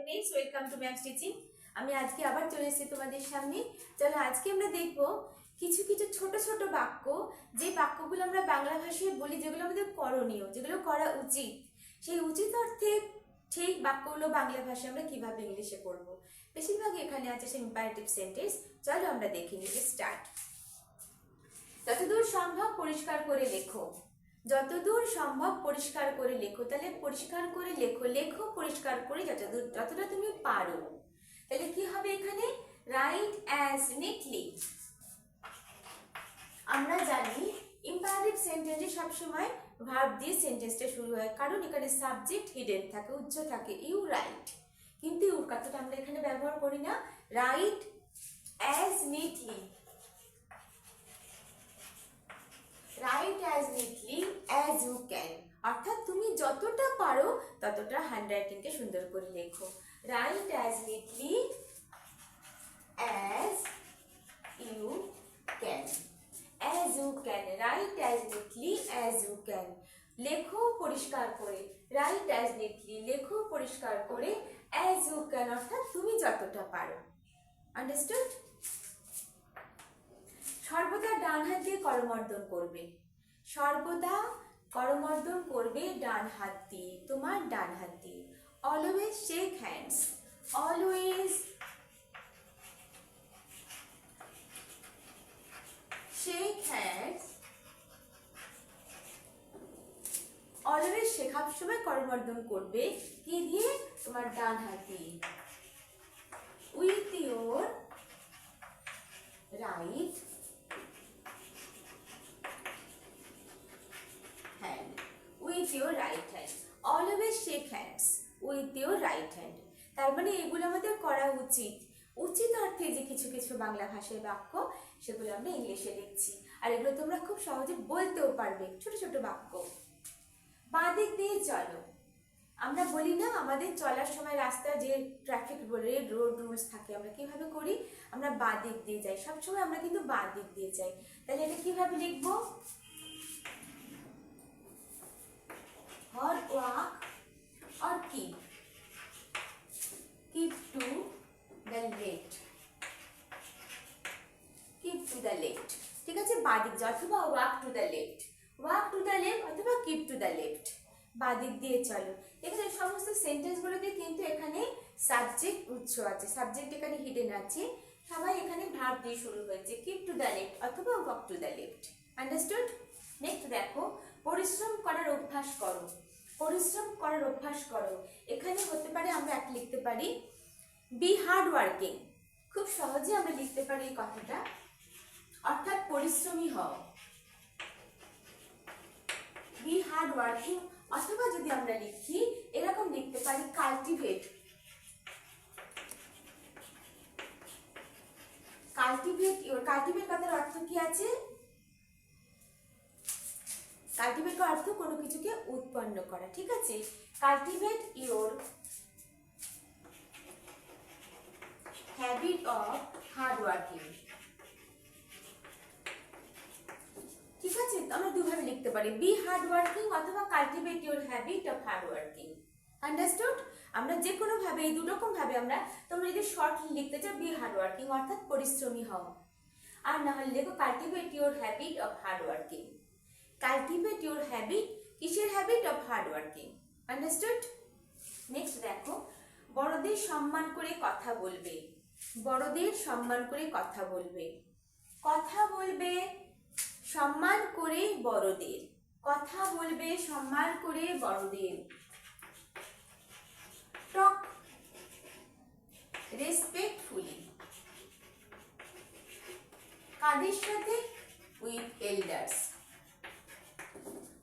Friends, welcome to math teaching. আমি আজকে আবার চলে এসেছি তোমাদের সামনে। চলো আজকে আমরা দেখব কিছু কিছু ছোট ছোট বাক্য, যে বাক্যগুলো আমরা বাংলা ভাষায় বলি, যেগুলো আমাদের করণীয়, যেগুলো করা উচিত, সেই উচিত অর্থে ঠিক বাক্যগুলো বাংলা ভাষায় আমরা কিভাবে ইংলিশে করব। বেশিরভাগ এখানে আছে সেই ইম্পারেটিভ সেন্টেন্স। চলো আমরা দেখে নিই। স্টার্ট। যতদূর সম্ভব পরিষ্কার করে লেখো। যতদূর সম্ভব পরিষ্কার করে লেখো, তাহলে পরিষ্কার করে লেখো, লেখো পরিষ্কার করে যতটা তুমি পারো। তাহলে কি হবে এখানে? Right as neatly. আমরা জানি ইম্পারেটিভ সেন্টেন্সে সবসময় ভার্ব দিয়ে সেন্টেন্সটা শুরু হয়, কারণ এখানে সাবজেক্ট হিডেন থাকে, উচ্চ থাকে, ইউ রাইট। কিন্তু ইউর কথাটা আমরা এখানে ব্যবহার করি না। Write as neatly, write as neatly as you can, অর্থাৎ তুমি যতটা পারো ততটা হ্যান্ডরাইটিংকে সুন্দর করে লেখো। Write as neatly as you can, as you can, write as neatly as you can. লেখো পরিষ্কার করে, রাইট অ্যাজ নিটলি, লেখো পরিষ্কার করে, অ্যাজ ইউ ক্যান, অর্থাৎ তুমি যতটা পারো। আন্ডারস্টুড? সর্বদা ডান হাত দিয়ে করমর্দন করবে। সর্বদা করমর্দন করবে ডান হাত দিয়ে, তোমার ডান হাত দিয়ে। Always shake hands, always shake hands, always শেখার সময় করমর্দন করবে কি দিয়ে? তোমার ডান হাত দিয়ে। With your right hand, with your right hand, always shake hands with your right hand। তার মানে এগুলো আমাদের করা উচিত। উচিত অর্থে যে কিছু কিছু বাংলা ভাষায় বাক্য, সেগুলো আমরা ইংলিশে লিখছি, আর এগুলো তোমরা খুব সহজে বলতেও পারবে, ছোট ছোট বাক্য। বাঁ দিক দিয়ে চলো। আমরা বলি না, আমাদের চলার সময় রাস্তা যে ট্রাফিক রেড রোড রুলস থাকে, আমরা কিভাবে করি? আমরা বাঁ দিক দিয়ে যাই, সবসময় আমরা কিন্তু বাঁ দিক দিয়ে যাই। তাহলে এটা কিভাবে লিখবো? or walk or keep to the left, keep to the left। ঠিক আছে, বাদিক অথবা walk to the left, walk to the left অথবা keep to the left, বাদিক দিয়ে চলো। এখানে সমস্ত সেন্টেন্সগুলোতে কিন্তু এখানে সাবজেক্ট উৎস আছে, সাবজেক্ট এখানে হিডেন আছে, সবাই এখানে ভার্ব দিয়ে শুরু হয়েছে, keep to the left অথবা walk to the left। Understood? Next দেখো, পরিশ্রম করার অভ্যাস করো। পরিশ্রম করার অভ্যাস করো, এখানে হতে পারে আমরা একটা লিখতে পারি বি হার্ড ওয়ার্কিং। খুব সহজে আমরা লিখতে পারি এই কথাটা, অর্থাৎ পরিশ্রমী হও, বি হার্ড ওয়ার্কিং। অথবা যদি আমরা লিখি, এরকম লিখতে পারি কাল্টিভেট। কাল্টিভেট ইউর, কাল্টিভেট কথার অর্থ কি আছে? কাল্টিভেট এর অর্থ কোনো কিছুকে উৎপন্ন করা, ঠিক আছে? Cultivate your habit of hard working. ঠিক আছে, আমরা দুভাবে লিখতে পারি, বি হার্ড ওয়ার্কিং অথবা cultivate your habit of hard working. Understood? আমরা যে কোনো ভাবে, এই দুরকম ভাবে আমরা, তোমরা যদি শর্ট লিখতে চাও বি হার্ড ওয়ার্কিং অর্থাৎ পরিশ্রমী হও, আর না হলে লেখো cultivate your habit of hard working. Cultivate your habit, কিসের habit? Of hard working. Understood? Next দেখো, বড়দের সম্মান করে কথা বলবে। বড়দের সম্মান করে কথা বলবে, কথা বলবে সম্মান করে বড়দের, কথা বলবে সম্মান করে বড়দের। টক রেসপেক্টফুলি, কাদের সাথে? With elders,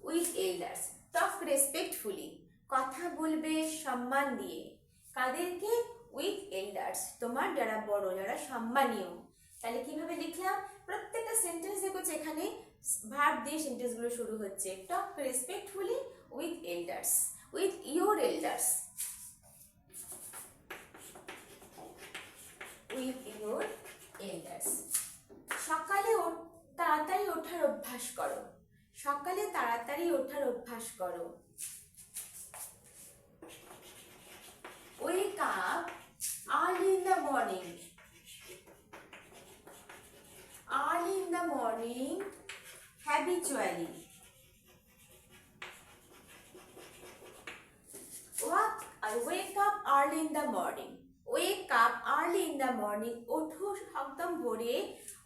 with elders. Talk respectfully, কথা বলবে সম্মান দিয়ে, কাদেরকে? উইথ এল্ডার্স, তোমার যারা বড়, যারা সম্মানীয়। তাহলে কিভাবে লিখলাম? প্রত্যেকটা সেন্টেন্স দেখো এখানে ভার্ব দিয়ে সেন্টেন্সগুলো শুরু হচ্ছে। Talk respectfully with elders, with your elders, with your elders. সকালে তাড়াতাড়ি ওঠার অভ্যাস করো। সকালে তাড়াতাড়ি ওঠার অভ্যাস করো। wake up habitually. Wake up early in the morning. Wake up early in the morning. ওঠো একদম ভোরে,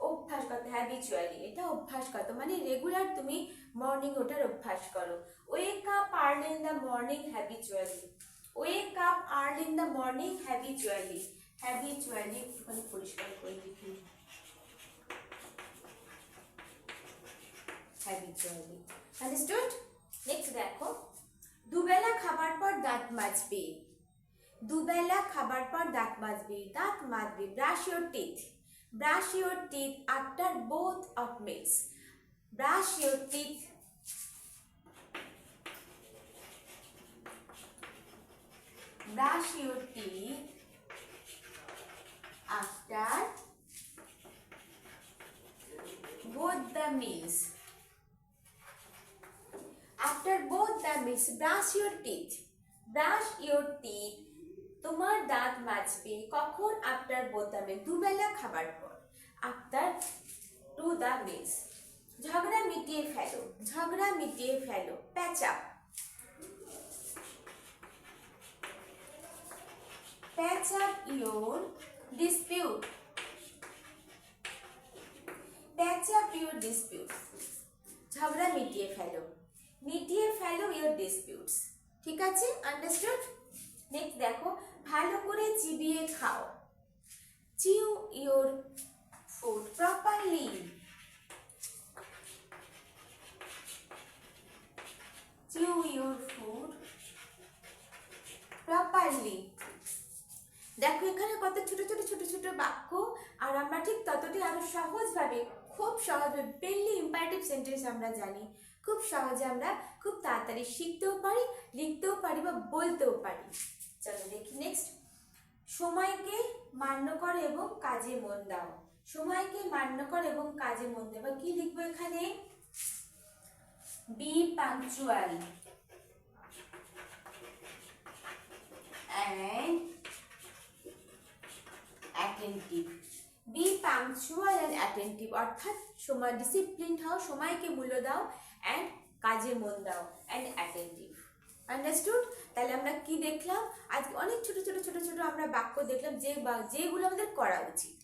অভ্যাসগত, হ্যাবিচুয়ালি, এটা অভ্যাসগত মানে রেগুলার তুমি মর্নিং ওঠার অভ্যাস করো। Wake up early in the morning habitually. Wake up early in the morning habitually. Habitually একটুখানি পরিষ্কার করে লিখি। Habitually, understood? নেক্সট দেখো, দুবেলা খাবার পর দাঁত মাজবে। দুবেলা খাবার পর দাঁত মাজবে। দাঁত মাজবে, brush your teeth. Brush your teeth after both of meals. Brush your teeth brush your teeth after both the meals. After both the meals, brush your teeth. Brush your teeth. তোমার দাঁত মাজবে কখন? আফটার বোথ দ্য মিল, দুবেলা খাবার পর। After to the meals. ঝগড়া মিটিয়ে ফেলো। ঝগড়া মিটিয়ে ফেলো, patch up. Patch up your dispute. Patch up your dispute. ঝগড়া মিটিয়ে ফেলো। মিটিয়ে ফেলো your disputes. ঠিক আছে, আন্ডারস্টুড? নেক্সট দেখো, ভালো করে চিবিয়ে খাও। Chew your food properly. Chew your food properly. দেখো এখানে কত ছোট ছোট ছোট ছোট বাক্য, আর আমরা ঠিক ততটি আরো সহজভাবে, খুব সহজভাবে পেনলি ইম্পারেটিভ সেন্টেন্স আমরা জানি, খুব সহজে আমরা খুব তাড়াতাড়ি শিখতেও পারি, লিখতেও পারি বা বলতেও পারি। চলো দেখি নেক্সট। সময়কে মান্য করো এবং কাজে মন দাও। সময়কে মান্য করো এবং কাজে মন দাও। বা কি লিখবো এখানে? Be punctual and attentive. Be punctual and attentive, অর্থাৎ সময় ডিসিপ্লিন হও, সময়কে মূল্য দাও, and কাজে মন দাও, and attentive. আন্ডারস্টুড? তাহলে আমরা কি দেখলাম আজকে? অনেক ছোট ছোট ছোট ছোট আমরা বাক্য দেখলাম যেগুলো আমাদের করা উচিত,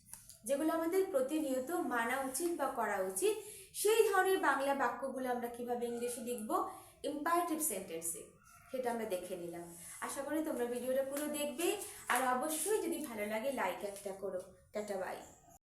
যেগুলো আমাদের প্রতিনিয়ত মানা উচিত বা করা উচিত। সেই ধরনের বাংলা বাক্যগুলো আমরা কিভাবে ইংলিশে লিখব ইম্পারেটিভ সেন্টেন্সে, সেটা আমরা দেখে নিলাম। আশা করি তোমরা ভিডিওটা পুরো দেখবে, আর অবশ্যই যদি ভালো লাগে লাইক একটা করো। Tata, by.